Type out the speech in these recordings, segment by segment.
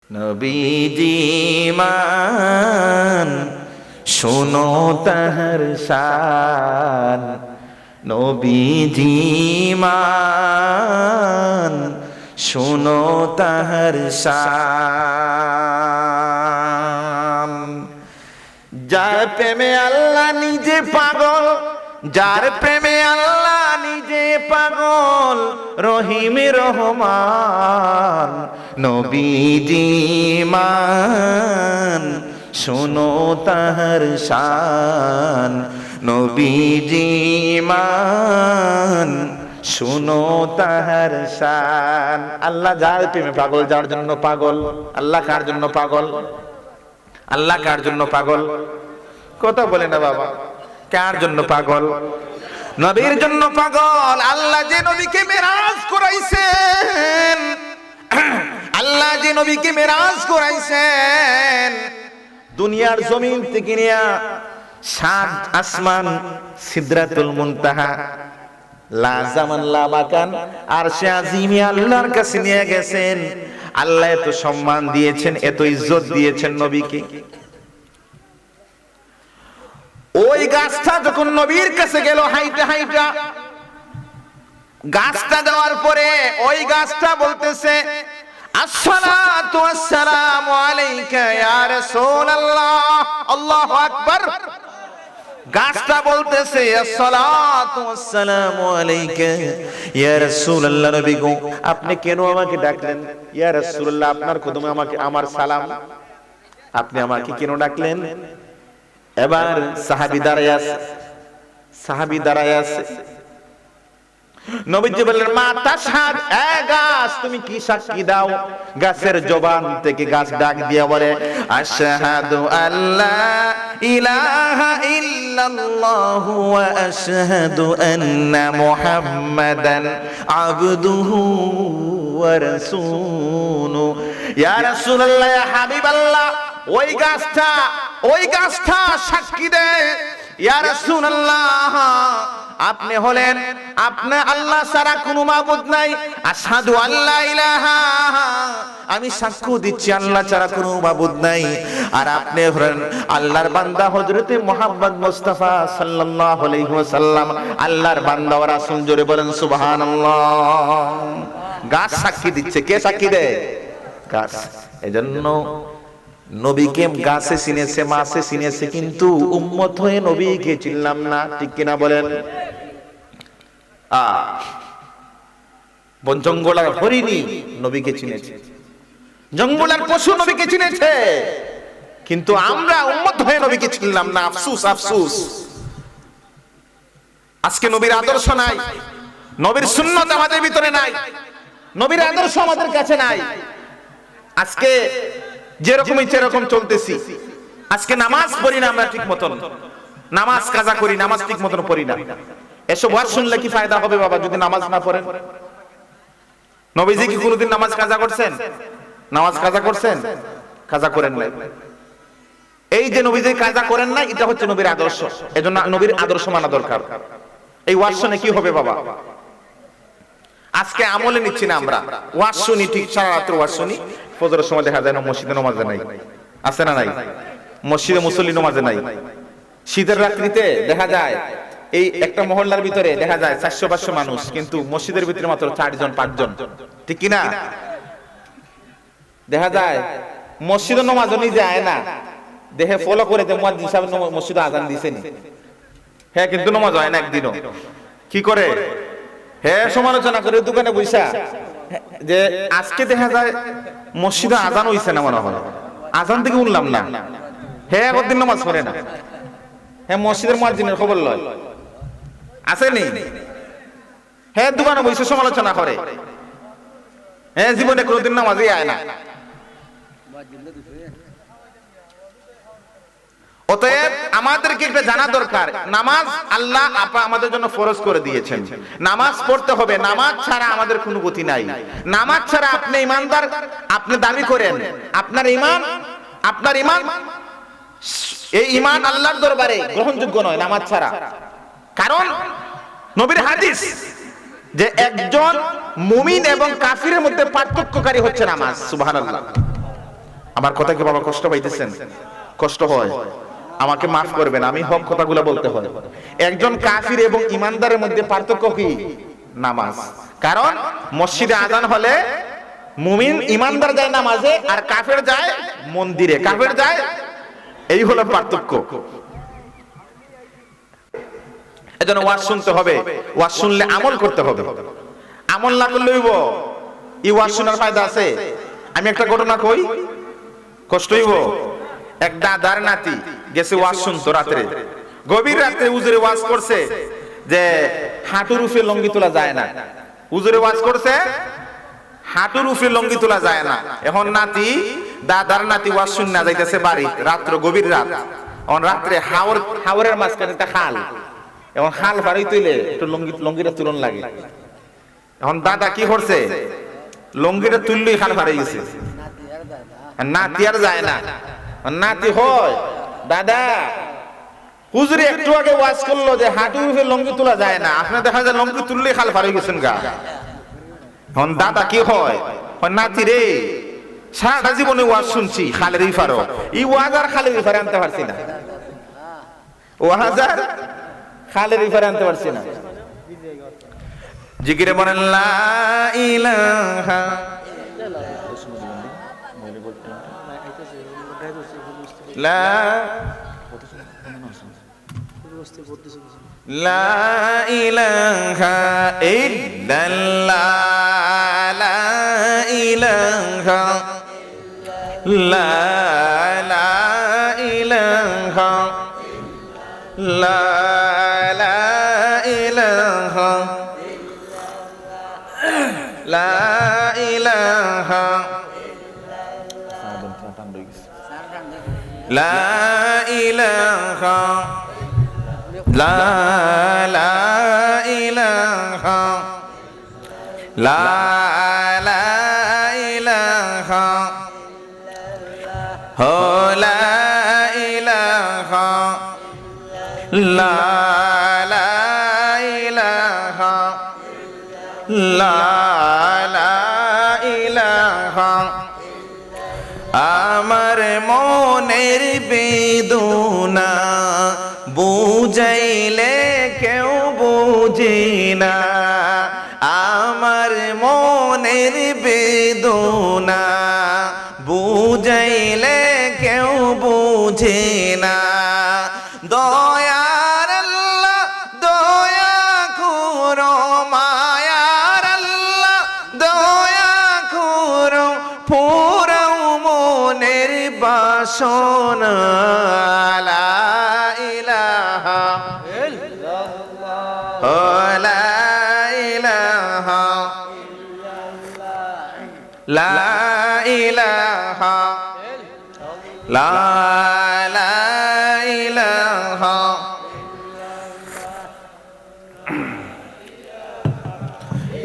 নবীজি মান শোনো তাহার শান, নবীজি মান শোনো তাহার শান। যার প্রেমে আল্লাহ নিজে পাগল, যার প্রেমে আল্লাহ নিজে পাগল, রহিম রহমান নবীজি মান শোনো তাহার শান, নবীজি মান শোনো তাহার শান। আল্লাহ যার প্রেমে পাগল, যার জন্য পাগল। আল্লাহ কার জন্য পাগল? আল্লাহ কার জন্য পাগল? কথা বলে না বাবা, কার জন্য পাগল? নবীর জন্য পাগল। আল্লাহ যে নবীকে মেরাজ করাইছেন, আল্লাহ যে নবীকে মেরাজ করাইছেন, দুনিয়ার জমিন থেকে নিয়া সাত আসমান, সিদরাতুল মুনতাহা, লা জামান লা মাকান, আরশে আজিমে আল্লাহর কাছে নিয়ে গেছেন। আল্লাহ এত সম্মান দিয়েছেন, এত ইজ্জত দিয়েছেন নবীকে। ওই গাছটা যখন নবীর কাছে গেল হাইটা হাইটা, গাছটা দেওয়ার পরে ওই গাছটা বলতেছে আসসালাতু ওয়াসসালামু আলাইকা ইয়া রাসূলুল্লাহ। আল্লাহু আকবার। গাছটা বলতেছে আসসালাতু ওয়াসসালামু আলাইকা ইয়া রাসূলুল্লাহ। নবী গো, আপনি কেন আমাকে ডাকলেন? ইয়া রাসূলুল্লাহ, আপনার কদমে আমাকে আমার সালাম, আপনি আমাকে কেন ডাকলেন? এবার সাহাবী দাঁড়ায় আছে, সাহাবী দাঁড়ায় আছে। নবীজি বললেন মা তাশহাদ, এ গাছ তুমি কি সাক্ষী দাও? গাছের জবান থেকে গাছ ডাক দিয়া বলে আশহাদু আল্লা ইলাহা ইল্লাল্লাহু ওয়া আশহাদু আন্না মুহাম্মাদান আবদুহু ওয়া রাসূলুহু। ইয়া রাসূলুল্লাহ, ইয়া হাবিবাল্লাহ, ওই গাছটা সাক্ষী দেয় ইয়া রাসূলুল্লাহ, আপনি হলেন, আপনি আল্লাহ ছাড়া কোনো মাবুদ নাই। আশহাদু আল্লা ইলাহা, আমি সাক্ষ্য দিচ্ছি আল্লাহ ছাড়া কোনো মাবুদ নাই। আর আপনি হলেন আল্লাহর বান্দা হযরতে মুহাম্মদ মুস্তাফা সাল্লাল্লাহু আলাইহি ওয়াসাল্লাম, আল্লাহর বান্দা ও রাসূল। জোরে বলেন সুবহানাল্লাহ। গাছ সাক্ষী দিচ্ছে। কে সাক্ষী দেয়? গাছ। এজন্য নবীকে গাছে চিনেছে, মাছে চিনেছে, কিন্তু উম্মত হয়ে নবীকে চিনলাম না। ঠিক কিনা বলেন? বন জঙ্গলার হরিণী নবীকে চিনেছে, জঙ্গলার পশু নবীকে চিনেছে, কিন্তু আমরা উম্মত হয়ে নবীকে চিনলাম না। আফসোস, আফসোস। আজকে নবীর আদর্শ নাই, নবীর সুন্নাত আমাদের ভিতরে নাই, নবীর আদর্শ আমাদের কাছে নাই। আজকে যেরকম ইচ্ছে এরকম চলতেছি। আজকে নামাজ পড়ি না আমরা ঠিক মতন, নামাজ কাজা করি, নামাজ ঠিক মতন পড়ি না। এসব ওয়াজ শুনলে কি ফায়দা হবে বাবা যদি নামাজ না পড়েন? নবীজি কি কোনোদিন নামাজ কাজা করছেন? নামাজ কাজা করছেন? কাজা করেন নাই। এই যে নবীজি কাজা করেন না, এটা হচ্ছে নবীর আদর্শ। এজন্য নবীর আদর্শ মানা দরকার। এই ওয়াজ শুনে কি হবে বাবা? আজকে আমলে নিচ্ছি না আমরা, ওয়াজ শুনি, ঠিক সারা রাত্র ওয়াজ শুনি, ফজরের সময় দেখা যায় না মসজিদে নামাজে নাই। আছে না নাই? মসজিদে মুসল্লি নামাজে নাই। শীতের রাত্রিতে দেখা যায় এই একটা মহল্লার ভিতরে দেখা যায় 400-500 মানুষ, কিন্তু মসজিদের ভিতরে মাত্র 4-5 জন। ঠিক কিনা? দেখা যায় মসজিদে নামাজও নিজে আয় না, দেখে ফলো করে যে মুয়াজ্জিন সাহেব মসজিদে আযান দিছেনি, হ্যাঁ, কিন্তু নামাজ হয় না একদিনও। কি করে? হ্যাঁ, সমালোচনা করে দোকানে বইসা যে আজকে দেখা যায় মসজিদে আযান হইছে না, মনে হয় আযান থেকে উঠলাম না। হ্যাঁ, একদিন নামাজ পড়ে না। হ্যাঁ, মসজিদের মুয়াজ্জিনের খবর লয়, আসেনি? হ্যাঁ, দোকানে বইসা সমালোচনা করে। হ্যাঁ, জীবনে কোনোদিন নামাজই আয় না। অতএব আমাদেরকে এটা জানা দরকার, নামাজ আল্লাহ আমাদের জন্য ফরজ করে দিয়েছেন। নামাজ পড়তে হবে, নামাজ ছাড়া আমাদের কোনো গতি নাই। নামাজ ছাড়া আপনি ইমানদার, আপনি দাবি করেন আপনার ইমান, এই ইমান আল্লাহর দরবারে গ্রহণযোগ্য নয় নামাজ ছাড়া। কারণ নবীর হাদিস যে একজন মুমিন এবং কাফিরের মধ্যে পার্থক্যকারী হচ্ছে নামাজ। সুবহানাল্লাহ। আমার কথা কি বাবা কষ্ট পাইতেছেন? কষ্ট হয়, আমাকে মাফ করবেন, আমি হক কথাগুলো বলতে হয়। একজন কাফির এবং ইমানদারের মধ্যে পার্থক্য কি? নামাজ। কারণ মসজিদে আজান হলে মুমিন ইমানদার যায় নামাজে, আর কাফের যায় মন্দিরে, কাফের যায়, এই হলো পার্থক্য। এজন্য ওয়াজ শুনতে হবে, ওয়াজ শুনলে আমল করতে হবে। আমল না করলে হইব এই ওয়াজ শোনার ফায়দা আছে? আমি একটা ঘটনা কই, কষ্ট হইব। এক দাদার নাতি গেছে ওয়াজ শুনতো রাত্রে, গভীর রাত্রে হুজুরে ওয়াজ করছে যে হাঁটুর উপরে লঙ্গি তোলা যায় না। হুজুরে ওয়াজ করছে হাঁটুর উপরে লঙ্গি তোলা যায় না। এখন নাতি, দাদার নাতি ওয়াজ শুন না যাইতেছে বাড়ি, রাত্র গভীর রাত। এখন রাত্রে হাওরের মাঝখানে একটা খাল, এখন খাল ফাড়ি তুইলে একটু লঙ্গিটা তুলন লাগে। এখন দাদা কি করছে, লঙ্গিটা তুললেই খাল ফাড়ে গেছে, নাতি আর যায় না। নাতি হয়, দাদা হুজুরে একটু আগে ওয়াজ করলো যে হাঁটুর উপরে লঙ্গি তোলা যায় না, আপনার দেখা যায় লঙ্গি তুললেই খাল ফাড়ে গেছেন গা। এখন দাদা কি হয়, নাতি রে সারাটা জীবনে ওয়াজ শুনছি খালের ইফারও, এই ওয়াজ আর খালের ইফারে আনতে পারছি না, ওয়াজ আর খালের ইফারে আনতে পারছি না। জিকিরে বলেন লা ইলাহা লা লা ইলাহা ইল্লাল্লাহ লা ইলাহা লা লা ইলাহা লা লা ইলাহা লা ইলাহা লা ইলাহা লা লা ইলাহা লা লা ইলাহা হো লা ইলাহা লা লা ইলাহা লা লা ইলাহা। আমার মনের বেদনা বুঝাইলে কেউ বুঝে না, আমার মনের বেদনা বুঝাইলে কেউ বুঝে না। দয়ার আল্লাহ দয়া করো, মায়ার আল্লাহ দয়া করো, পুরাও মনের বাসনা। লা ইলাহা ইল্লাল্লাহ লা ইলাহা লা ইলাহা লা লা ইলাহা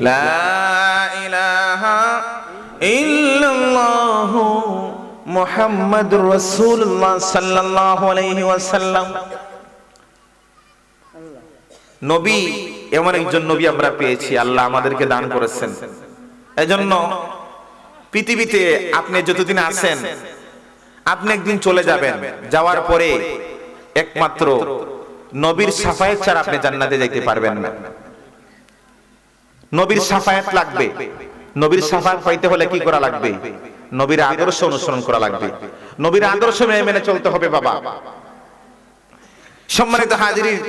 লা ইলাহা ইল্লাল্লাহ মুহাম্মাদুর রাসূলুল্লাহ সাল্লাল্লাহু আলাইহি ওয়াসাল্লাম। নবী, এমন একজন নবী আমরা পেয়েছি, আল্লাহ আমাদেরকে দান করেছেন। এজন্য পৃথিবীতে আপনি যতদিন আছেন, আপনি একদিন চলে যাবেন, যাওয়ার পরে একমাত্র নবীর শাফায়াত ছাড়া আপনি জান্নাতে যেতে পারবেন না। নবীর শাফায়াত লাগবে। নবীর শাফায়াত পাইতে হলে কি করা লাগবে? নবীর আদর্শ অনুসরণ করা লাগবে, নবীর আদর্শ মেনে চলতে হবে বাবা। সম্মানিত হাজিরিন,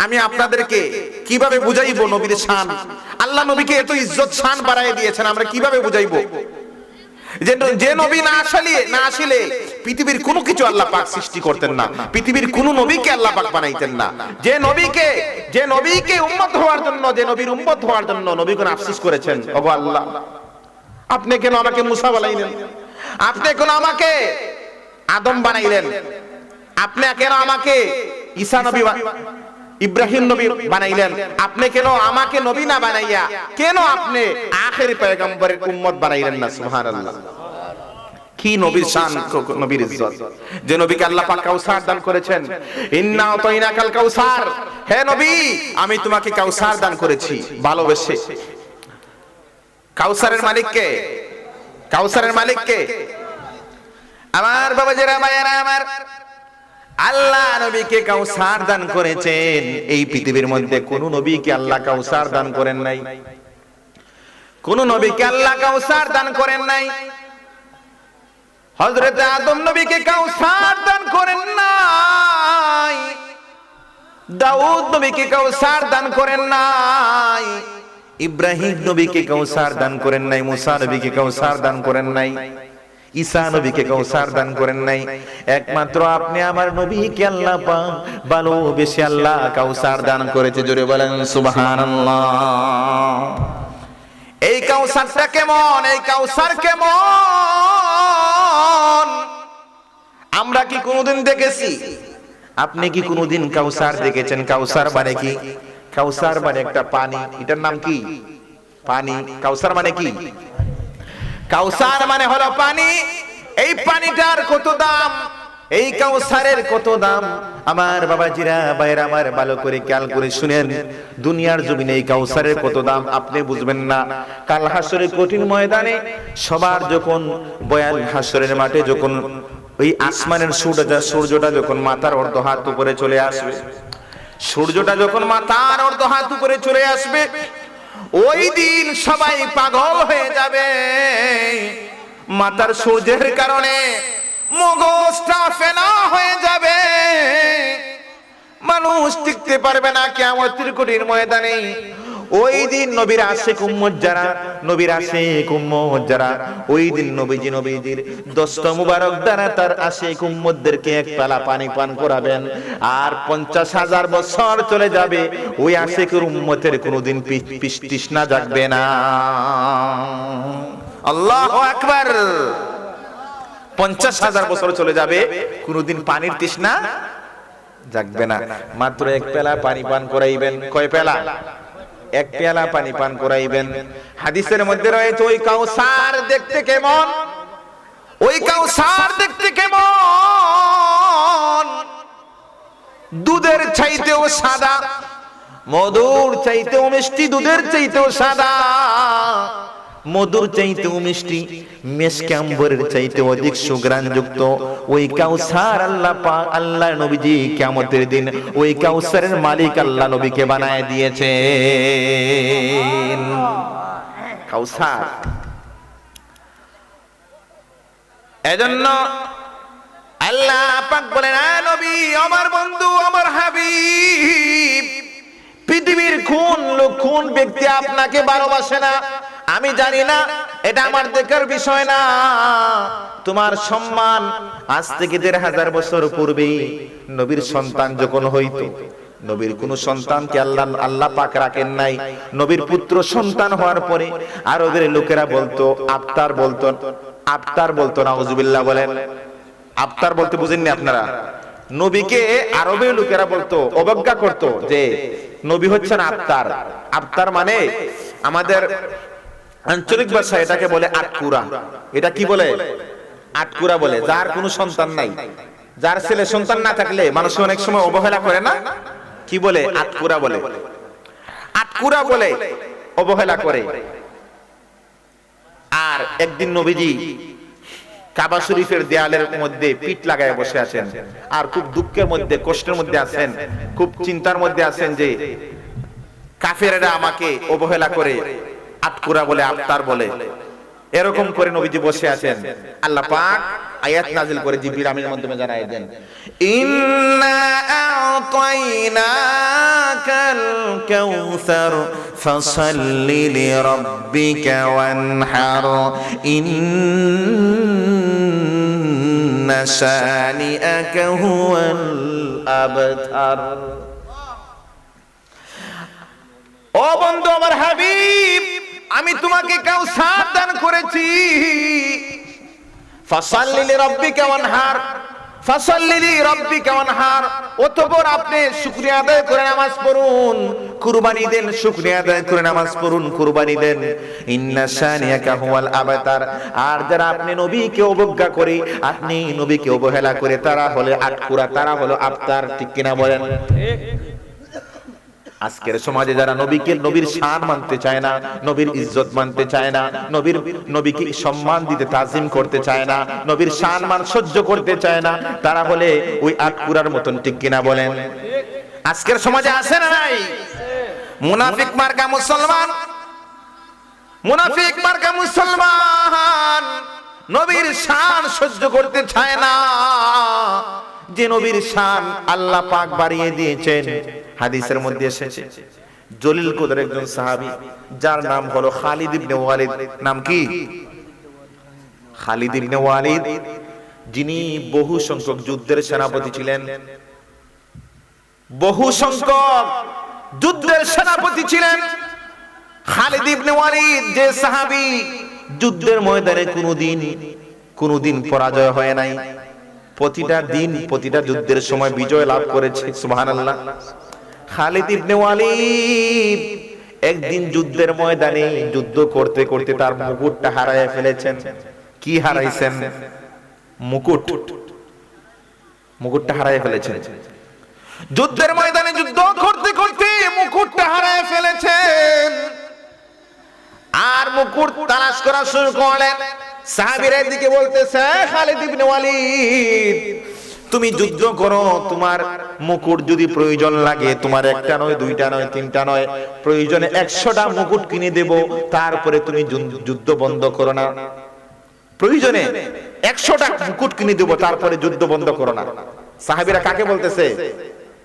আমি আপনাদেরকে কিভাবে বুঝাইবো নবীর শান? আল্লাহ নবীকে এত ইজ্জত শান বাড়ায় দিয়েছেন, আমরা কিভাবে বুঝাইবো? যে নবী না আসলে পৃথিবীর কোনো কিছু আল্লাহ পাক সৃষ্টি করতেন না, পৃথিবীর কোনো নবীকে আল্লাহ পাক বানাইতেন না। যে নবীকে উম্মত হওয়ার জন্য, যে নবীর উম্মত হওয়ার জন্য নবীগণ আফসোস করেছেন, ওগো আল্লাহ আপনি কেন আমাকে মুসা বানাইলেন? আপনি কেন আমাকে আদম বানাইলেন? আপনি কেন আমাকে ঈসা নবী, ইব্রাহিম নবী বানাইলেন? আপনি কেন আমাকে নবী না বানাইয়া কেন আপনি আখেরি পয়গম্বরের উম্মত বানাইলেন না? সুবহানাল্লাহ। কি নবীর শান, নবীর ইজ্জত। যে নবীকে আল্লাহ পাক কাউসার দান করেছেন, ইন্না আতাইনাকাল কাউসার, হে নবী আমি তোমাকে কাউসার দান করেছি ভালোবেসে। কাউসারের মালিক কে? কাউসারের মালিক কে? আমার বাবাজিরা ভাইয়েরা আমার, আল্লাহ নবীকে কাউসার দান করেছেন। এই পৃথিবীর মধ্যে কোন নবীকে আল্লাহ কাউসার দান করেন নাই, কোন নবীকে আল্লাহ কাউসার দান করেন নাই। হযরত আদম নবীকে কাউসার দান করেন নাই, দাউদ নবীকে কাউসার দান করেন নাই, ইব্রাহিম নবীকে কাউসার দান করেন নাই, মুসা নবীকে কাউসার দান করেন নাই, ঈসা নবীকে কাউসার দান করেন নাই। একমাত্র আপনি আমার নবীকে আল্লাহ পাক ভালোবেসে আল্লাহ কাউসার দান করেছে। জোরে বলেন সুবহানাল্লাহ। এই কাউসারটা কেমন? এই কাউসার কেমন? আমরা কি কোনোদিন দেখেছি? আপনি কি কোনোদিন কাউসার দেখেছেন? কাউসার মানে কি? কাউসার মানে একটা পানি, এটার নাম কি? পানি। কাউসার মানে কি? কাউসার মানে হলো পানি। এই পানিটার কত দাম, এই কাউসারের কত দাম। আমার বাবাজিরা ভাইরা আমার, ভালো করে খেয়াল করে শুনেন, দুনিয়ার জমিনে এই কাউসারের কত দাম আপনি বুঝবেন না। কাল হাসরের কঠিন ময়দানে সবার যখন বয়ান, হাসরের মাঠে যখন ওই আসমানের সূর্যটা যখন মাথার অর্ধ হাত উপরে চলে আসবে, সূর্যটা যখন মাথার অর্ধ হাত উপরে চলে আসবে, ওই দিন সবাই পাগল হয়ে যাবে। মাথার সূর্যের কারণে মগজটা ফেনা হয়ে যাবে, মানুষ টিকতে পারবে না কিয়ামতের কঠিন ময়দানে। ওই দিন নবীর আশিক উম্মত যারা, নবীর আশিক উম্মত যারা, ওই দিন নবীজির দস্ত মুবারক দ্বারা তার আশিক উম্মতদেরকে এক পেলা পানি পান করাবেন। আর 50,000 বছর চলে যাবে, ওই আশিকের উম্মতের কোনোদিন তৃষ্ণা জাগবে না। আল্লাহু আকবার। 50,000 বছর চলে যাবে, কোনোদিন পানির তৃষ্ণা জাগবে না। মাত্র এক পেলা পানি পান করাইবেন। কয় পেলা? এক পেয়ালা পানি পান করাইবেন। হাদিসের মধ্যে রয়েছে ওই কাউসার দেখতে কেমন, ওই কাউসার দেখতে কেমন? দুধের চাইতেও সাদা, মধুর চাইতেও মিষ্টি, দুধের চাইতেও সাদা, মধুর চাইতেও মিষ্টি, মেশকে আম্বরের চাইতে অধিক সুঘ্রাণযুক্ত ওই কাউসার আল্লাহ পাক, আল্লাহ নবীজি কিয়ামতের দিন ওই কাউসারের মালিক আল্লাহ নবীকে বানায় দিয়েছেন। কাউসার। এজন্য আল্লাহ পাক বলেন, নবী আমার বন্ধু, আমার হাবিব, পৃথিবীর কোন লোক, কোন ব্যক্তি আপনাকে ভালোবাসে না আমি জানি না, এটা আমার দেখার বিষয় না। তোমার সম্মান আজ থেকে 1,500 বছর পূর্বে নবীর সন্তান যখন হইতো, নবীর কোন সন্তানকে আল্লাহ পাক রাখেন নাই। নবীর পুত্র সন্তান হওয়ার পরে আরবের লোকেরা বলতো আফতার, বলতো নাউজুবিল্লাহ বলেন। আফতার বলতে বুঝেননি আপনারা? নবীকে আরবের লোকেরা বলতো, অবজ্ঞা করতো যে নবী হচ্ছেন আফতার। আফতার মানে আমাদের আঞ্চলিক ভাষায় এটাকে বলে আটকুরা। এটা কি বলে? আটকুরা বলে। যার কোনো সন্তান নাই, যার ছেলে সন্তান না থাকলে মানুষ অনেক সময় অবহেলা করে না, কি বলে? আটকুরা বলে। আটকুরা বলে অবহেলা করে। আর একদিন নবীজি কাবা শরীফের দেয়ালের মধ্যে পিঠ লাগায় বসে আছেন, আর খুব দুঃখের মধ্যে, কষ্টের মধ্যে আছেন, খুব চিন্তার মধ্যে আছেন যে কাফেররা আমাকে অবহেলা করে, আটকুরা বলে, আফতার বলে, এরকম করে নবীজি বসে আছেন। আল্লাহ পাক আয়াত নাযিল করে জিবরিল আমিনের মাধ্যমে জানায় দেন, ইন্না আ'তাইনাকাল কাউসার ফাসাল্লি লিরাব্বিকা ওয়ানহার ইন্না শানিআকা হুয়াল আবতার। ও বন্ধু আমার হাবিব, আমি তোমাকে কাউসার দান করেছি। ফাসাল্লি লিরাব্বিকা ওয়ানহার, ফাসাল্লি লিরাব্বিকা ওয়ানহার, অতঃপর আপনি শুকরিয়া আদায় করে নামাজ পড়ুন, কুরবানি দেন, শুকরিয়া আদায় করে নামাজ পড়ুন, কুরবানি দেন। ইন্না শানিআকা হুয়াল আবতার। আর যারা আপনি নবীকে অবজ্ঞা করে, আপনি নবীকে অবহেলা করে, তারা হলো আটকুরা, তারা হলো আফতার। ঠিক কিনা বলেন? ঠিক। আজকের সমাজে যারা নবীর শান মানতে চায় না, নবীর ইজ্জত মানতে চায় না, নবীকে সম্মান দিতে তাজিম করতে চায় না, নবীর শান মান সহ্য করতে চায় না, তারা হলে ওই আটকুরার মতন, ঠিক কিনা বলেন? আজকের সমাজে আছে না নাই? মুনাফিক মার্কা মুসলমান, মুনাফিক মার্কা মুসলমান নবীর শান সহ্য করতে চায় না। যে নবীর শান আল্লাহ পাক বাড়িয়ে দিয়েছেন, হাদিসের মধ্যে এসেছে জলিল কদর একজন সাহাবী যার নাম হলো খালিদ ইবনে ওয়ালিদ। নাম কি? খালিদ ইবনে ওয়ালিদ, যিনি বহু সংখ্যক যুদ্ধের সেনাপতি ছিলেন, বহু সংখ্যক যুদ্ধের সেনাপতি ছিলেন। খালিদ ইবনে ওয়ালিদ যে সাহাবী যুদ্ধের ময়দানে কোনোদিন পরাজয় হয় নাই, প্রতিটা যুদ্ধের সময় বিজয় লাভ করেছে। সুবহানাল্লাহ। খালিদ ইবনে ওয়ালিদ একদিন যুদ্ধের ময়দানে যুদ্ধ করতে করতে তার মুকুটটা হারায় ফেলেছেন। কি হারাইছেন? মুকুটটা হারায় ফেলেছেন। যুদ্ধের ময়দানে যুদ্ধ করতে করতে মুকুটটা হারায় ফেলেছেন। আর মুকুট তালাশ করা শুরু করলেন। সাহাবীরা দিকে বলতেছে, খালিদ ইবনে ওয়ালিদ তুমি যুদ্ধ করো, তোমার মুকুট যদি প্রয়োজন লাগে, তোমার একটা নয়, দুইটা নয়, তিনটা নয়, প্রয়োজনে 100টা মুকুট কিনে দেব, তারপরে তুমি যুদ্ধ বন্ধ করো না। প্রয়োজনে 100টা মুকুট কিনে দেব, তারপরে যুদ্ধ বন্ধ করো না। সাহাবীরা কাকে বলতেছে?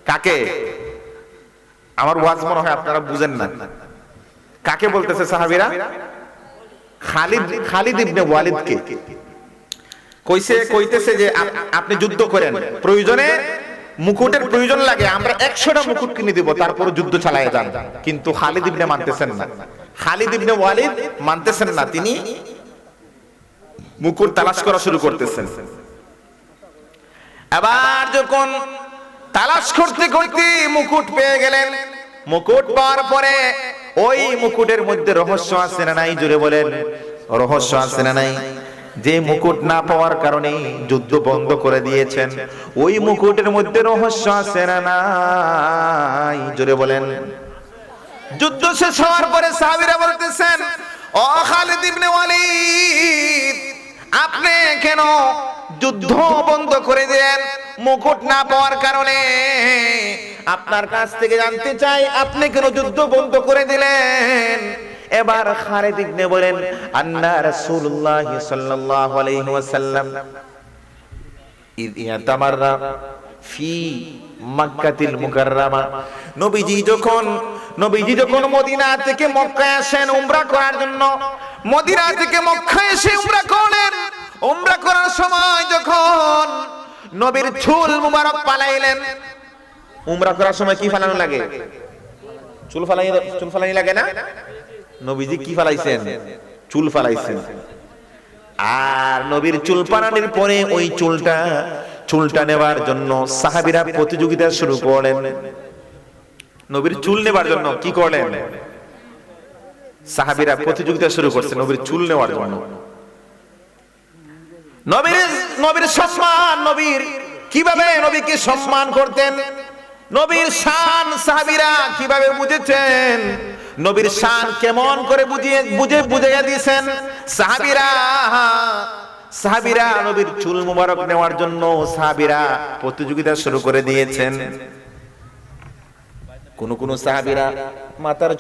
কাকে? আমার ওয়াজ মনে হয় আপনারা বুঝেন না। কাকে বলতেছে সাহাবীরা? খালিদ ইবনে ওয়ালিদকে কইতেছে যে আপনি যুদ্ধ করেন, প্রয়োজনে মুকুটের প্রয়োজন লাগে, আমরা 100টা মুকুট কিনে দেব, তারপর যুদ্ধ চালায় যান। কিন্তু খালিদ ইবনে মানতেছেন না, খালিদ ইবনে ওয়ালিদ মানতেছেন না, তিনি মুকুট তালাশ করা শুরু করতেছেন। আবার যখন তালাশ করতে করতে মুকুট পেয়ে গেলেন, মুকুট পাওয়ার পরে ওই মুকুটের মধ্যে রহস্য আছে না নাই? জোরে বলেন, রহস্য আছে না নাই? যে মুকুট না পাওয়ার কারণে যুদ্ধ বন্ধ করে দিয়েছেন, ওই মুকুটের মধ্যে রহস্য আছে না নাই? জোরে বলেন। যুদ্ধ শেষ হওয়ার পরে সাহাবীরা বলতেছেন, ও খালিদ ইবনে ওয়ালিদ আপনি কেন যুদ্ধ বন্ধ করে দিলেন মুকুট না পাওয়ার কারণে? আপনার কাছ থেকে জানতে চাই, আপনি কেন যুদ্ধ বন্ধ করে দিলেন? এবার খালিদ ইবনে বলেন, আন্না রাসূলুল্লাহ সাল্লাল্লাহু আলাইহি ওয়াসাল্লাম ইদ ইয়াতামাররা ফি মক্কাতিল মুকাররমা, নবীজি যখন মদিনা থেকে মক্কায় আসেন উমরা করার জন্য, মদিনা থেকে মক্কায় এসে উমরা করেন। উমরা করার সময় যখন নবীর চুল মুবারক ফালাইলেন, উমরা করার সময় কি ফালানো লাগে? চুল ফালাই লাগে না? নবীজি কি ফালাইছেন? চুল ফালাইছেন। আর নবীর চুল ফালানোর পরে ওই চুলটা নেবার জন্য সাহাবীরা প্রতিযোগিতা শুরু করলেন। নবীর চুল নেবার জন্য কি করলেন? সাহাবীরা প্রতিযোগিতা শুরু করছে নবীর চুল নেওয়ার জন্য। নবীর সম্মান, কিভাবে নবীকে সম্মান করতেন, নবীর শান সাহাবীরা কিভাবে বুঝেছেন, নবীর শান কেমন করে বুঝিয়ে দিয়েছেন সাহাবীরা নবীর চুল মুবারক নেওয়ার জন্য সাহাবীরা প্রতিযোগিতা শুরু করে দিয়েছেন। কোন সাহাবীরা মাথার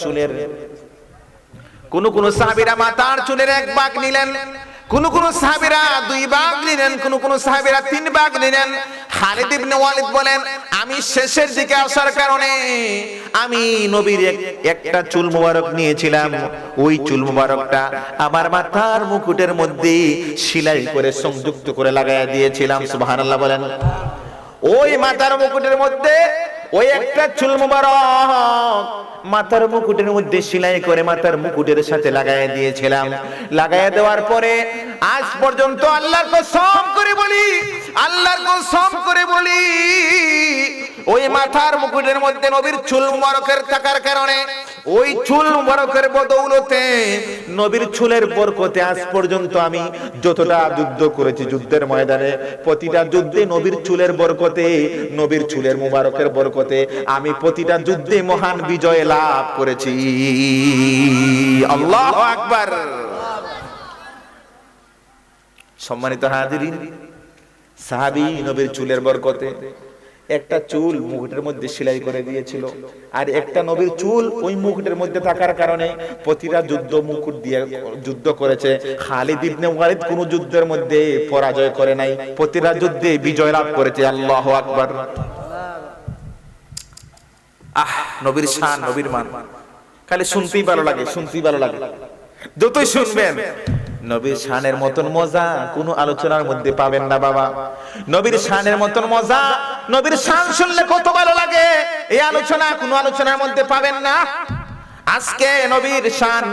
চুলের এক ভাগ নিলেন, কোন সাহাবীরা 2 ভাগ নিলেন, কোন সাহাবীরা 3 ভাগ নিলেন। খালিদ ইবনে ওয়ালিদ বলেন, আমি শেষের দিকে আসার কারণে আমি নবীর একটা চুল মুবারক নিয়েছিলাম, ওই চুল মুবারকটা আমার মাথার মুকুটের মধ্যে সেলাই করে সংযুক্ত করে লাগায়া দিয়েছিলাম। সুবহানাল্লাহ বলেন। ওই মাথার মুকুটের মধ্যে ওই একটা চুল মুবারক মাথার মুকুটের মধ্যে সেলাই করে মাথার মুকুটের সাথে লাগায় দিয়েছিলাম। লাগায় দেওয়ার পরে আজ পর্যন্ত আল্লাহর কসম করে বলি ওই মাথার মুকুটের মধ্যে নবীর চুল মুবারকের থাকার কারণে ওই চুল মুবারকের বদৌলতে নবীর চুলের বরকতে আজ পর্যন্ত আমি যতটা যুদ্ধ করেছি যুদ্ধের ময়দানে প্রতিটা যুদ্ধে নবীর চুলের বরকতে নবীর চুলের মুবারকের বরকতে আমি প্রতিটা যুদ্ধে মহান বিজয় লাভ করেছি। আল্লাহু আকবার। সম্মানিত হাজিরিন, সাহাবী নবীর চুলের বরকতে একটা চুল মুকুটের মধ্যে সেলাই করে দিয়েছিল, আর একটা নবীর চুল ওই মুকুটের মধ্যে থাকার কারণে প্রতিটা যুদ্ধ মুকুট দিয়ে যুদ্ধ করেছে। খালিদ ইবনে ওয়ালিদ কোন যুদ্ধের মধ্যে পরাজয় করে নাই, প্রতিটা যুদ্ধে বিজয় লাভ করেছে। আল্লাহু আকবার। নবীর শান, নবীর মান খালি শুনতেই ভালো লাগে, শুনতেই ভালো লাগে। যতই শুনবেন নবীর শানের মতন মজা কোন আলোচনার মধ্যে পাবেন না বাবা। নবীর শানের মতন মজা, নবীর শান শুনলে কত ভালো লাগে, এই আলোচনা কোন আলোচনার মধ্যে পাবেন না। আজকে নবীর শান,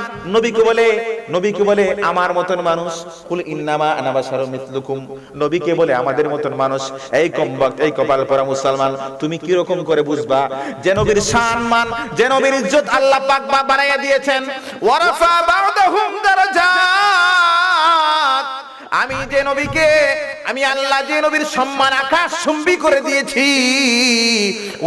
নবীকে বলে আমার মতন মানুষ, কুল ইন্নামা আনা বাশারুম মিসলুকুম, নবীকে বলে আমাদের মতন মানুষ। এই কমবক্ত, এই কপাল পরা মুসলমান, তুমি কি রকম করে বুঝবা যে নবীর শান মান, যে নবীর ইজ্জত আল্লাহ পাক বানাইয়া দিয়েছেন। ওয়ারাফা বা'দাহুম দারাজাত, আমি যে নবীকে, আমি আল্লাহ যে নবীর সম্মান আকাশ চুম্বি করে দিয়েছি,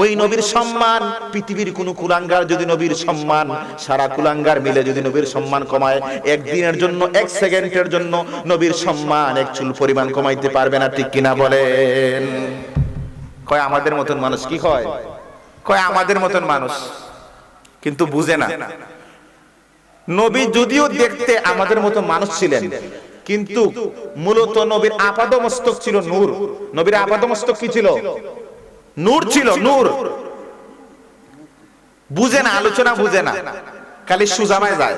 ওই নবীর সম্মান পৃথিবীর কোন কুলাঙ্গার যদি নবীর সম্মান, সারা কুলাঙ্গার মিলে যদি নবীর সম্মান কমায়, একদিনের জন্য, এক সেকেন্ডের জন্য নবীর সম্মান এক চুল পরিমাণ কমাইতে পারবে না। ঠিক কিনা বলেন? কয় আমাদের মতন মানুষ কি কয় আমাদের মতন মানুষ, কিন্তু বুঝে না নবী যদিও দেখতে আমাদের মতো মানুষ ছিলেন, কিন্তু মূলত নবীর আপাদমস্তক ছিল নূর। নবীর আপাদমস্তক কি ছিল? নূর ছিল, নূর। বুঝে না, আলোচনা বুঝে না, খালি সুজামায় যায়।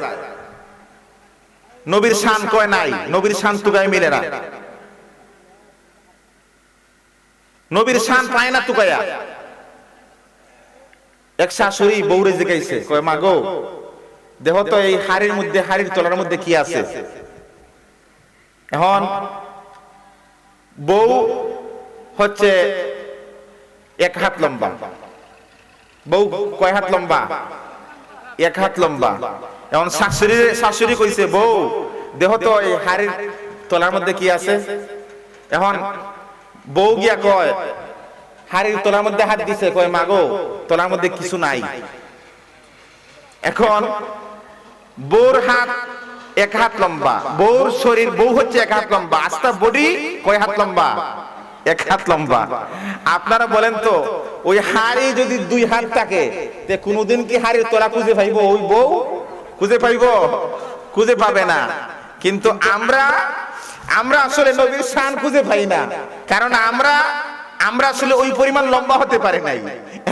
নবীর শান কয় নাই, নবীর শান তুকায় মিলে না, নবীর শান পায় না তুকায়া। এক শাশুড়ি বউরে জিজ্ঞাসে, কয় মা গো, দেখো তো এই হাড়ির মধ্যে, হাড়ির তলার মধ্যে কি আছে? এখন বউ হচ্ছে 1 হাত লম্বা, বউ কয় হাত লম্বা? 1 হাত লম্বা। এখন শাশুড়ি কইছে, বউ দেখো তো এই হাড়ির তলার মধ্যে কি আছে? এখন বউ গিয়া কয়, হাড়ির তলার মধ্যে হাত দিছে, কয় মা গো, তলার মধ্যে কিছু নাই। এখন বউর হাত 1 হাত লম্বা, বউর শরীর, বউ হচ্ছে 1 হাত লম্বা, আস্তা বডি কয় হাত লম্বা? 1 হাত লম্বা। আপনারা বলেন তো, ওই হাড়ি যদি 2 হাত থাকে, তে কোনদিন কি হাড়ির তলা খুঁজে পাইবো? ওই বউ খুঁজে পাইবো? খুঁজে পাবে না। কিন্তু আমরা আসলে নবীর শান খুঁজে পাই না, কারণ আমরা আসলে ওই পরিমাণ লম্বা হতে পারে নাই,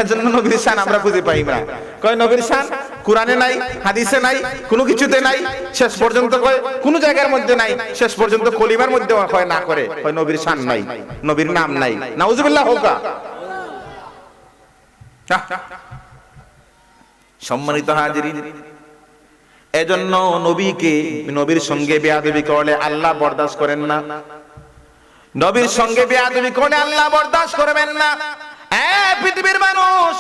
এজন্য নবীর শান আমরা খুঁজে পাই না। কয় নবীর শান কুরআনে নাই, হাদিসে নাই, কোনো কিছুতে নাই, শেষ পর্যন্ত কয় কোন জায়গার মধ্যে নাই, শেষ পর্যন্ত কলিমার মধ্যে হয় না করে, কয় নবীর শান নাই, নবীর নাম নাই। নাউজুবিল্লাহ হোকা। সম্মানিত হাজিরিন, এজন্য নবীর সঙ্গে বেয়াদবি করলে আল্লাহ বরদাস্ত করেন না। নবীর সঙ্গে বেয়াদবি করলে আল্লাহ বরদাস্ত করবেন না। পৃথিবীর মানুষ,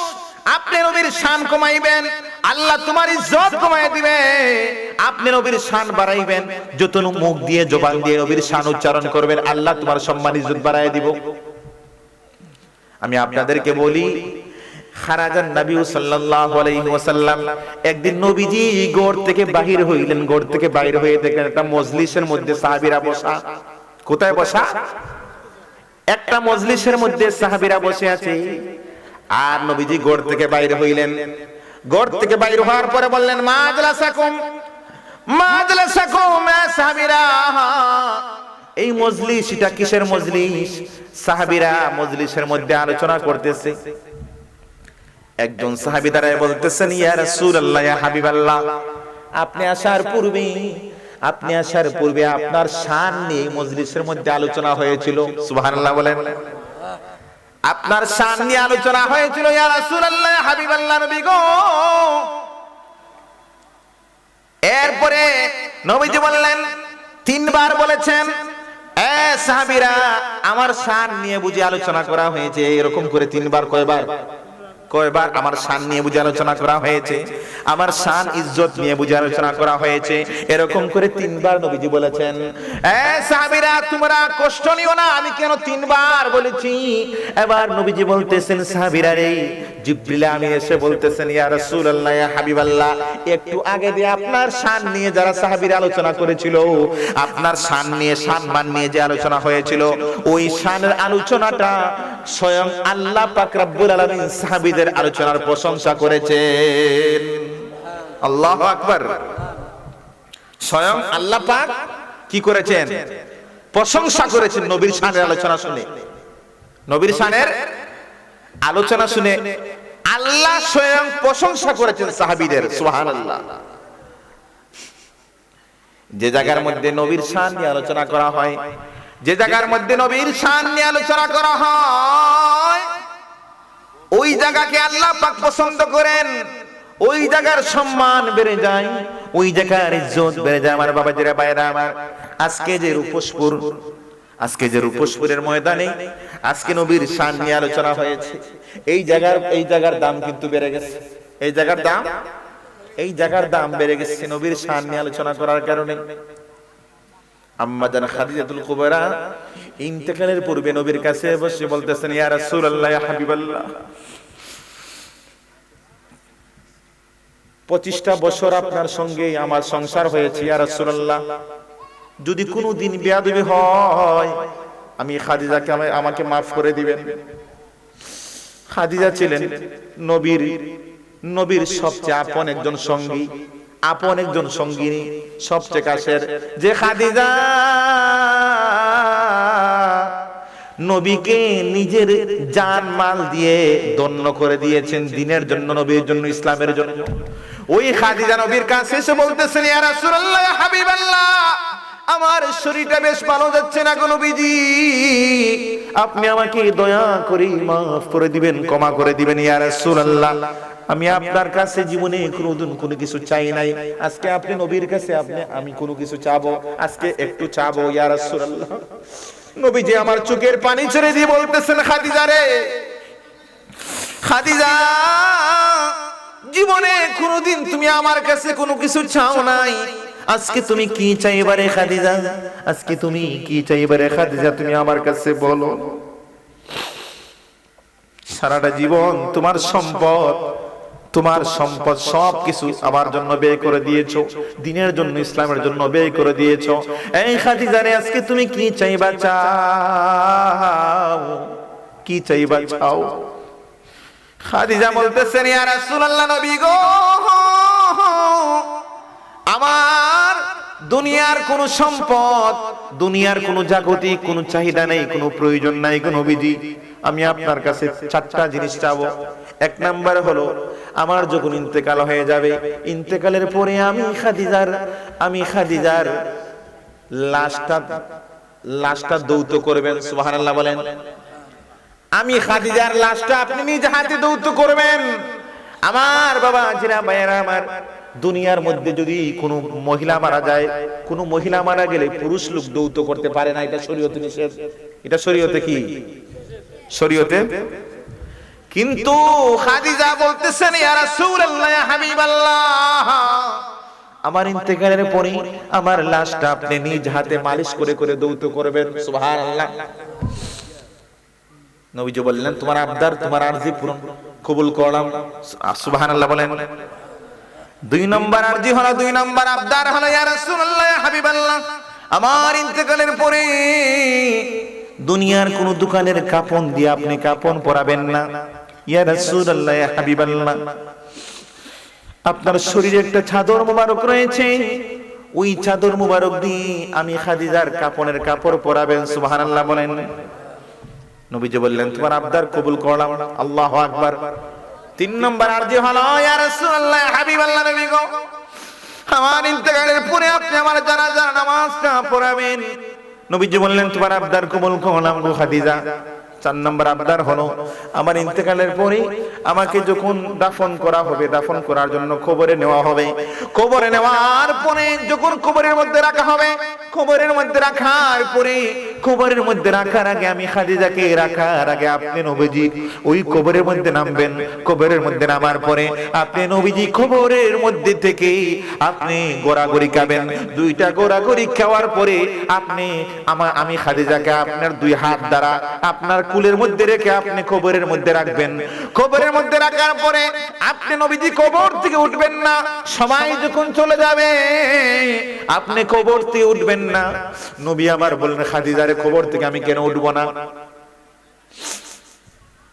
আপনি নবীর শান কমাইবেন, আল্লাহ তোমার ইজ্জত কমায় দিবে। আপনি নবীর শান বাড়াইবেন, যত মুখ দিয়ে, জবান দিয়ে নবীর শান উচ্চারণ করবেন, আল্লাহ তোমার সম্মান ইজ্জত বাড়ায় দিব। আমি আপনাদেরকে বলি, খারাজান নবী সাল্লাল্লাহু আলাইহি ওয়াসাল্লাম, একদিন নবীজি ঘর থেকে বাহির হইলেন। ঘর থেকে বাহির হয়ে দেখলেন একটা মজলিসের মধ্যে সাহাবীরা বসা। কোথায় বসা? একটা মজলিসের মধ্যে সাহাবীরা বসে আছে। আর নবীজি ঘর থেকে বাইর হইলেন। ঘর থেকে বাইর হওয়ার পরে বললেন, মাজলাসাকুম সাহাবীরা, এই মজলিস, এটা কিসের মজলিস? সাহাবীরা মজলিসের মধ্যে আলোচনা করতেছে। একজন সাহাবী দাঁড়ায় বলতেছেন, ইয়া রাসূলুল্লাহ, ইয়া হাবিবাল্লাহ, আপনি আসার পূর্বে আপনার শান নিয়ে মজলিসের মধ্যে আলোচনা হয়েছিল। সুবহানাল্লাহ বলেন। আপনার শান নিয়ে আলোচনা হয়েছিল ইয়া রাসূলুল্লাহ, ইয়া হাবিবাল্লাহ, নবী গো। এরপরে নবীজি বললেন, 3 বার বলেছেন, সাহাবীরা, আমার শান নিয়ে বুঝি আলোচনা করা হয়েছে এরকম করে তিনবার, কয়বার কয়বার আমার শান নিয়ে বুঝে আলোচনা করা হয়েছে, আমার শান ইজ্জত নিয়ে বুঝে আলোচনা করা হয়েছে, এরকম করে তিনবার নবীজি বলেছেন। সাহাবীরা তোমরা কষ্ট নিও না, আমি কেন তিনবার বলেছি। এবার নবীজি বলতেছেন, সাহাবীরা রে, জিবরিল আমি এসে বলতেছেন, ইয়া রাসূলুল্লাহ, ইয়া হাবিবাল্লাহ, একটু আগে দিয়ে আপনার শান নিয়ে যারা সাহাবীরা আলোচনা করেছিল, আপনার শান নিয়ে, সম্মান নিয়ে যে আলোচনা হয়েছিল, ওই শানের আলোচনাটা স্বয়ং আল্লাহ পাক রব্বুল আলামিন সাহাবীদের আলোচনার প্রশংসা করেছেন। আল্লাহু আকবার। স্বয়ং আল্লাহ পাক কি করেছেন? প্রশংসা করেছেন নবীর শানের আলোচনা শুনে। নবীর শানের আলোচনা শুনে আল্লাহ স্বয়ং প্রশংসা করেছেন সাহাবীদের। সুবহানাল্লাহ। যে জায়গার মধ্যে নবীর শান নিয়ে আলোচনা করা হয়, যে জায়গার মধ্যে নবীর শান নিয়ে আলোচনা করা হয়, ওই জায়গাকে আল্লাহ পাক পছন্দ করেন, ওই জায়গার সম্মান বেড়ে যায়, ওই জায়গার ইজ্জত বেড়ে যায়। আমার বাবাজিরা, ভাইরা আমার, আজকে যে রূপসপুরের ময়দানে আজকে নবীর শান নিয়ে আলোচনা হয়েছে, এই জায়গার দাম কিন্তু বেড়ে গেছে। এই জায়গার দাম বেড়ে গেছে নবীর শান নিয়ে আলোচনা করার কারণে। আম্মা জান খাদিজাতুল কুবরা ইন্তেকালের পূর্বে নবীর কাছে বসে বলতেছেন, ইয়া রাসূলুল্লাহ, ইয়া হাবিবাল্লাহ, 25টা বছর আপনার সঙ্গে আমার সংসার হয়েছে, ইয়া রাসূলুল্লাহ, যদি কোনো দিন বেয়াদবি হয় আমি খাদিজাকে আমাকে মাফ করে দিবেন। খাদিজা ছিলেন নবীর সবচেয়ে আপন একজন সঙ্গী, আপন একজন সঙ্গিনী, সবচেয়ে কাছের। যে খাদিজা নবীকে নিজের জান মাল দিয়ে ধন্য করে দিয়েছেন দিনের জন্য, নবীর জন্য, ইসলামের জন্য। ওই খাদিজা নবীর কাছে এসে বলতেছেন, ইয়া রাসূলুল্লাহ, ইয়া হাবিবাল্লাহ, আমার শরীরটা বেশ ভালো যাচ্ছে না গো নবীজি, আপনি আমাকে দয়া করে মাফ করে দিবেন, ক্ষমা করে দিবেন। ইয়া রাসূলুল্লাহ, আমি আপনার কাছে জীবনে কোনোদিন কোনো কিছু চাই নাই, আজকে আপনি নবীর কাছে আমি কোনো কিছু চাবো, আজকে একটু চাবো ইয়া রাসূলুল্লাহ। নবীজি আমার চোখের পানি ছেড়ে দিয়ে বলতেছেন, খাদিজা রে, খাদিজা, জীবনে কোনোদিন তুমি আমার কাছে কোনো কিছু চাও নাই, আজকে তুমি কি চাইবারে খাদিজা? আজকে তুমি কি চাইবারে খাদিজা? তুমি আমার কাছে বলো। সারাটা জীবন তোমার সম্পদ সবকিছু আমার জন্য ব্যয় করে দিয়েছো, দ্বীনের জন্য, ইসলামের জন্য ব্যয় করে দিয়েছো। এই খাদিজা রে, আজকে তুমি কি চাইবা চাও? কি চাইবা চাও? খাদিজা বলতেছেন, ইয়া রাসূলুল্লাহ, নবী গো, আমার দুনিয়ার কোন সম্পদ, দুনিয়ার কোন জাগতিক কোন চাহিদা নেই, কোন প্রয়োজন নাই গো নবীজি। আমি আপনার কাছে 4টা জিনিস চাবো। এক নাম্বার হলো, আমার যখন ইন্তেকাল হয়ে যাবে, ইন্তেকালের পরে আমি খাদিজার লাশটা দৌত করবেন। সুবহানাল্লাহ বলেন। আমি খাদিজার লাশটা আপনি নিজ হাতে দৌত করবেন। আমার বাবা জিরা ভাইয়েরা আমার, দুনিয়ার মধ্যে যদি কোনো মহিলা মারা যায়, কোনো মহিলা মারা গেলে পুরুষ লোক দৌত করতে পারে না, এটা শরীয়তে নিষেধ। এটা শরীয়তে কি? শরীয়তে। কিন্তু খাদিজা বলতেছেন, ইয়া রাসূলুল্লাহ, ইয়া হাবিবাল্লাহ, আমার ইন্তেকালের পরে আমার লাশটা আপনি নিজ হাতে মালিশ করে করে দৌত করবেন। সুবহানাল্লাহ। নবীজি বললেন, তোমার আবদার, তোমার আরজি পূরণ, কবুল করলাম। সুবহানাল্লাহ বলেন। 2 নম্বর আরজি হলো, 2 নম্বর আবদার হলো, ইয়া রাসূলুল্লাহ, ইয়া হাবিবাল্লাহ, আমার ইন্তেকালের পরে দুনিয়ার কোন দোকানের কাপন দিয়ে আপনি কাপন পরাবেন না। ইয়া রাসূলুল্লাহ, ইয়া হাবিবাল্লাহ, আপনার শরীরে একটা চাদর মোবারক রয়েছে, ওই চাদর মোবারক দিয়ে আমি খাদিজার কাপনের কাপড় পরাবেন। সুবহানাল্লাহ বলেন। নবীজি বললেন, তোমার আবদার কবুল করলাম। আল্লাহু আকবার। 3 নম্বর আরজি হলো, ইয়া রাসূলুল্লাহ, ইয়া হাবিবাল্লাহ, নবী গো, আমার ইন্তেকালের পরে আপনি আমার জানাজার নামাজটা পড়াবেন। নবীজি বললেন, তোমার আবদার কবুল করলাম গো খাদিজা। 4 নম্বর আবদার হলো আমার ইন্তেকালের পরে আমাকে যখন দাফন করা হবে, দাফন করার জন্য কবরে নেওয়া হবে, কবরে নেওয়ার পরে যখন কবরের মধ্যে রাখা হবে, কবরের মধ্যে রাখার পরে কবরের মধ্যে রাখার আগে আমি খাদিজাকে রাখার আগে আপনি নবীজি ওই কবরের মধ্যে নামবেন। কবরের মধ্যে নামার পরে আপনি নবীজি কবরের মধ্যে থেকে আপনি গোড়াগড়ি খাবেন। 2টা গোড়াগড়ি খাওয়ার পরে আপনি আমি খাদিজাকে আপনার 2 হাত দ্বারা আপনার কুলের মধ্যে রেখে আপনি কবরের মধ্যে রাখবেন। কবরের মধ্যে রাখার পরে আপনি নবীজি কবর থেকে উঠবেন না। সময় যখন চলে যাবে আপনি কবর থেকে উঠবেন না। নবী আমার বললেন খাদিজারে কবর থেকে আমি কেন উঠবো না?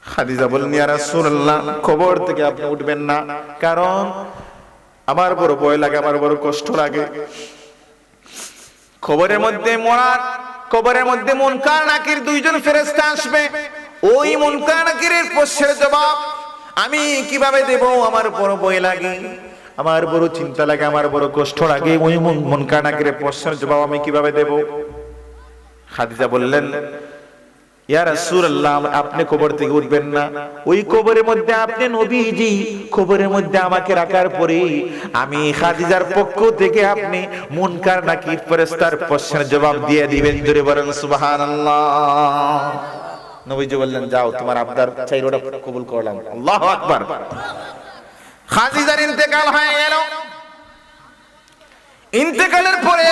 খাদিজা বললেন ইয়া রাসূলুল্লাহ কবর থেকে আপনি উঠবেন না, কারণ আমার বড় ভয় লাগে, আমার বড় কষ্ট লাগে। কবরের মধ্যে মরার কবরের মধ্যে মুনকার নাকির 2 জন ফেরেশতা আসবে। ওই মুনকার নাকিরের প্রশ্নের জবাব আমি কিভাবে দেব? আমার বড় ভয় লাগে, আমার বড় চিন্তা লাগে, আমার বড় কষ্ট লাগে। ওই মুনকার নাকিরের প্রশ্নের জবাব আমি কিভাবে দেব? খাদিজা বললেন ইয়া রাসূলুল্লাহ আপনি কবর থেকে উঠবেন না। ওই কবরের মধ্যে আপনি নবীজি কবরের মধ্যে আমাকে রাখার পরে আমি খাদিজার পক্ষ থেকে আপনি মুনকার নাকির ফেরেশতার প্রশ্নের জবাব দিয়ে দিবেন। জোরে বলেন সুবহানাল্লাহ। নবীজি বললেন যাও তোমার আবদার চাইরোটা কবুল করলাম। আল্লাহু আকবার। খাদিজার ইন্তেকাল হয়ে গেল। ইন্তেকালের পরে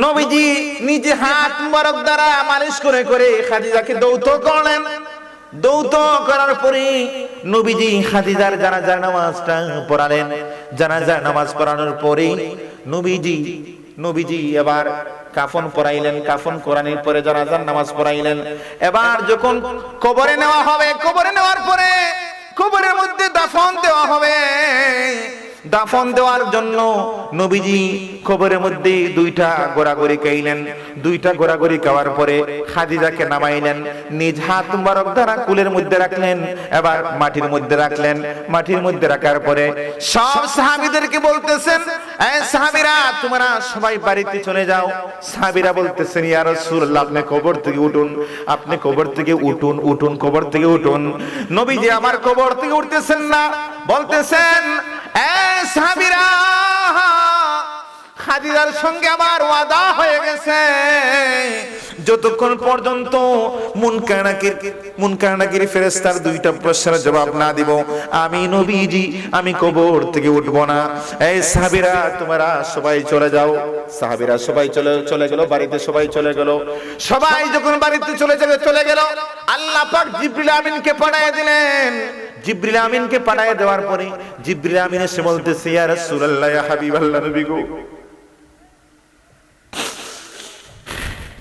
নবীজি নিজে হাত মুবারক দ্বারা মালিশ করে করে খাদিজাকে দৌত করলেন। দৌত করার পরে নবীজি খাদিজার জানাজার নামাজটা পড়ালেন। জানাজার নামাজ পড়ানোর পরে নবীজি এবার কাফন পরাইলেন। কাফন কোরআনের পরে জানাজার নামাজ পড়াইলেন। এবার যখন কবরে নেওয়া হবে, কবরে নেওয়ার পরে কবরের মধ্যে দাফন দেওয়া হবে। দাফন দেওয়ার জন্য নবীজি কবরের মধ্যে 2টা গোড়াগড়ি খাইলেন। 2টা গোড়াগড়ি খাওয়ার পরে খাদিজাকে নামাইলেন। নিজ হাত মুবারক দ্বারা কুলের মধ্যে রাখলেন, এবার মাটির মধ্যে রাখলেন। মাটির মধ্যে রাখার পরে সব সাহাবীদেরকে বলতেছেন এই সাহাবীরা তোমরা সবাই বাড়িতে চলে যাও। সাহাবীরা বলতেছেন ইয়া রাসূলুল্লাহ আপনি কবর থেকে উঠুন, আপনি কবর থেকে উঠুন, উঠুন কবর থেকে উঠুন। নবীজি আমার কবর থেকে উঠতেছেন না, বলতেছেন সাহাবীরা খাদিজার সঙ্গে আমার ওয়াদা হয়ে গেছে, যতক্ষণ পর্যন্ত মুনকার নাকির ফেরেশতার 2টা প্রশ্নের জবাব না দিব আমি নবীজি আমি কবর থেকে উঠব না। এই সাহাবীরা তোমরা সবাই চলে যাও। সাহাবীরা সবাই চলে গেল বাড়িতে, সবাই চলে গেল। সবাই যখন বাড়িতে চলে গেল আল্লাহ পাক জিবরিল আমিনকে পাঠিয়ে দিলেন। জিবরিল আমিনকে পাঠিয়ে দেওয়ার পরে জিবরিল আমিন এসে বলতেছে ইয়া রাসূলুল্লাহ ইয়া হাবিবাল্লাহ নবী গো,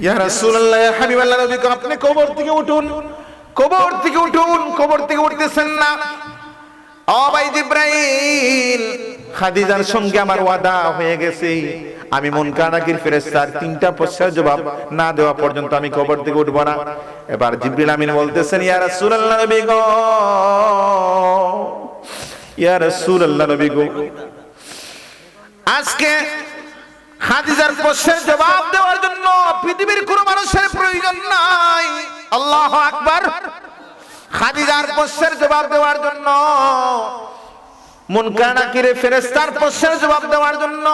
ইয়া রাসূলুল্লাহ ইয়া হাবিবাল্লাহ নবী গো আপনি কবর থেকে উঠুন, কবর থেকে উঠুন। কবর থেকে উঠতেছেন না। ও ভাই জিবরাইল খাদিজার সঙ্গে আমার ওয়াদা হয়ে গেছে, আমি মুনকার নাকির ফেরেশতার 3টা প্রশ্নের জবাব না দেওয়া পর্যন্ত আমি কবর থেকে উঠব না। এবার জিবরিল আমিন বলতেছেন ইয়া রাসূলুল্লাহ নবী গো, ইয়া রাসূলুল্লাহ নবী গো আজকে খাদিজার প্রশ্নের জবাব দেওয়ার জন্য পৃথিবীর কোনো মানুষের প্রয়োজন নাই। আল্লাহু আকবার। খাদিজার প্রশ্নের জবাব দেওয়ার জন্য মুনকার নাকির ফেরেশতার প্রশ্নের জবাব দেওয়ার জন্য